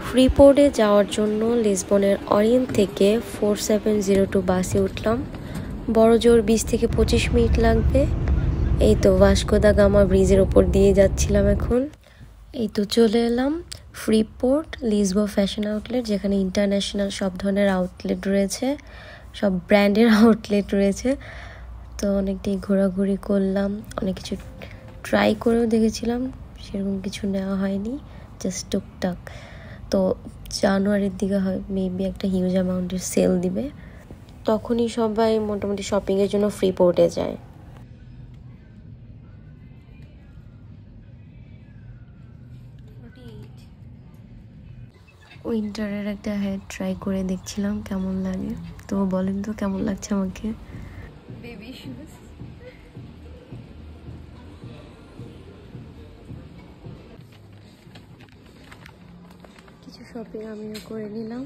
ফ্রিপোর্টে যাওয়ার জন্য লিসবনের অরিয়েন্ট থেকে 4702 বাসে উঠলাম। বড় জোর 20 থেকে 25 মিনিট লাগবে। এই তো ভাস্কো দা গামা ব্রিজের ওপর দিয়ে যাচ্ছিলাম এখন। এই তো চলে এলাম ফ্রিপোর্ট লিসবো ফ্যাশন আউটলেট, যেখানে ইন্টারন্যাশনাল সব ধরনের আউটলেট রয়েছে, সব ব্র্যান্ডের আউটলেট রয়েছে। তো অনেকটাই ঘোরাঘুরি করলাম, অনেক কিছু ট্রাই করেও দেখেছিলাম, সেরকম কিছু নেওয়া হয়নি, জাস্ট টুকটাক। তো জানুয়ারির দিকে হয় মেবি একটা হিউজ অ্যামাউন্টের সেল দিবে, তখনই সবাই মোটামুটি শপিংয়ের জন্য ফ্রিপোর্টে যায়। উইন্টারের একটা হ্যাট ট্রাই করে দেখছিলাম কেমন লাগে। তো বলেন তো কেমন লাগছে আমাকে। বেবি শুজ, কিছু শপিং আমিও করে নিলাম।